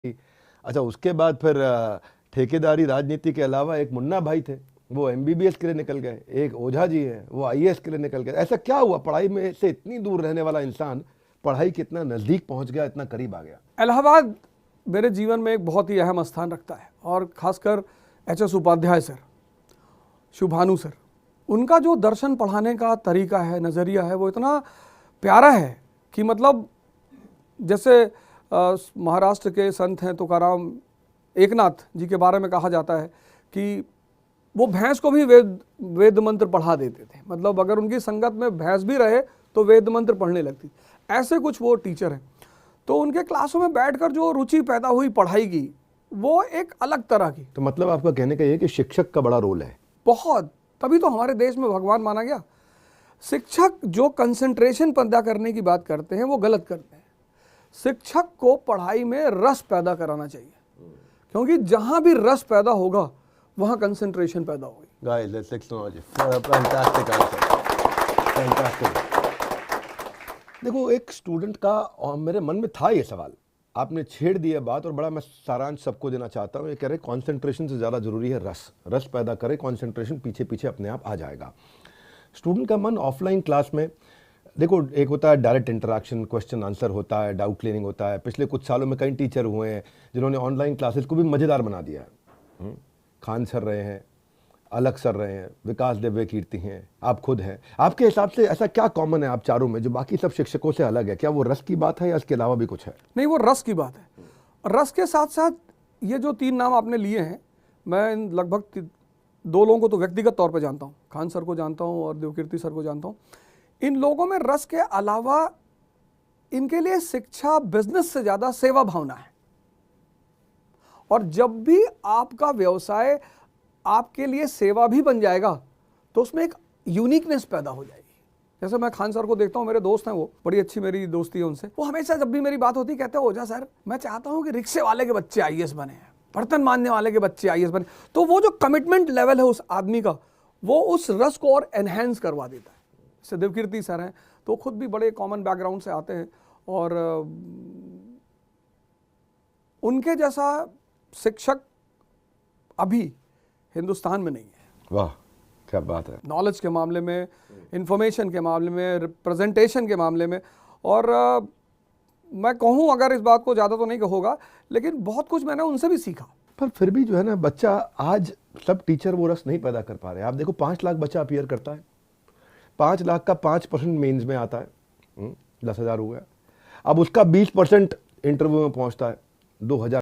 अच्छा, उसके बाद फिर ठेकेदारी राजनीति के अलावा एक मुन्ना भाई थे, वो एमबीबीएस के लिए निकल गए। एक ओझा जी हैं, वो आईएएस के लिए निकल गए। ऐसा क्या हुआ, पढ़ाई में से इतनी दूर रहने वाला इंसान पढ़ाई के इतना नज़दीक पहुंच गया, इतना करीब आ गया? इलाहाबाद मेरे जीवन में एक बहुत ही अहम स्थान रखता है, और ख़ासकर एचएस उपाध्याय सर, शुभानु सर, उनका जो दर्शन पढ़ाने का तरीका है, नज़रिया है, वो इतना प्यारा है कि मतलब जैसे महाराष्ट्र के संत हैं तुकाराम एकनाथ जी के बारे में कहा जाता है कि वो भैंस को भी वेद मंत्र पढ़ा देते थे। मतलब अगर उनकी संगत में भैंस भी रहे तो वेद मंत्र पढ़ने लगती। ऐसे कुछ वो टीचर हैं। तो उनके क्लासों में बैठकर जो रुचि पैदा हुई पढ़ाई की, वो एक अलग तरह की। तो मतलब आपका कहने का ये कि शिक्षक का बड़ा रोल है बहुत, तभी तो हमारे देश में भगवान माना गया। शिक्षक जो कंसंट्रेशन पैदा करने की बात करते हैं वो गलत करते हैं। शिक्षक को पढ़ाई में रस पैदा कराना चाहिए, क्योंकि जहां भी रस पैदा होगा वहां कंसंट्रेशन पैदा होगी। Guys, let's acknowledge it. Fantastic answer. Fantastic. देखो, एक स्टूडेंट का और मेरे मन में था ये सवाल, आपने छेड़ दिया बात, और बड़ा मैं सारांश सबको देना चाहता हूँ। ये कह रहे कंसंट्रेशन से ज़्यादा ज़रूरी है रस। रस पैदा करे, कंसंट्रेशन पीछे पीछे अपने आप आ जाएगा। स्टूडेंट का मन ऑफलाइन क्लास में, देखो, एक होता है डायरेक्ट इंटरेक्शन, क्वेश्चन आंसर होता है, डाउट क्लियरिंग होता है। पिछले कुछ सालों में कई टीचर हुए हैं जिन्होंने ऑनलाइन क्लासेस को भी मज़ेदार बना दिया है। खान सर रहे हैं, अलग सर रहे हैं, विकास देव कीर्ति हैं, आप खुद हैं। आपके हिसाब से ऐसा क्या कॉमन है आप चारों में जो बाकी सब शिक्षकों से अलग है? क्या वो रस की बात है या इसके अलावा भी कुछ है? नहीं, वो रस की बात है। रस के साथ साथ ये जो 3 नाम आपने लिए हैं, मैं लगभग 2 लोगों को तो व्यक्तिगत तौर पर जानता हूँ, खान सर को जानता हूँ और देवकीर्ति सर को जानता हूँ। इन लोगों में रस के अलावा इनके लिए शिक्षा बिजनेस से ज़्यादा सेवा भावना है। और जब भी आपका व्यवसाय आपके लिए सेवा भी बन जाएगा तो उसमें एक यूनिकनेस पैदा हो जाएगी। जैसे मैं खान सर को देखता हूँ, मेरे दोस्त हैं, वो बड़ी अच्छी मेरी दोस्ती है उनसे। वो हमेशा जब भी मेरी बात होती कहते हैं, ओझा सर, मैं चाहता हूँ कि रिक्शे वाले के बच्चे आईएएस बने, बर्तन मांजने वाले के बच्चे आईएएस बने। तो वो जो कमिटमेंट लेवल है उस आदमी का, वो उस रस को और एनहेंस करवा देता है। जैसे देवकीर्ति सर हैं, तो खुद भी बड़े कॉमन बैकग्राउंड से आते हैं, और उनके जैसा शिक्षक अभी हिंदुस्तान में नहीं है। वाह, क्या बात है! नॉलेज के मामले में, इंफॉर्मेशन के मामले में, रिप्रेजेंटेशन के मामले में। और मैं कहूँ, अगर इस बात को ज़्यादा तो नहीं कहूँगा, लेकिन बहुत कुछ मैंने उनसे भी सीखा। पर फिर भी जो है ना, बच्चा, आज सब टीचर वो रस नहीं पैदा कर पा रहे। आप देखो, 5 लाख बच्चा अपीयर करता है, 5 लाख का 5% मेंस में आता है, 10,000 हो गया। अब उसका 20% इंटरव्यू में पहुंचता है, 2,000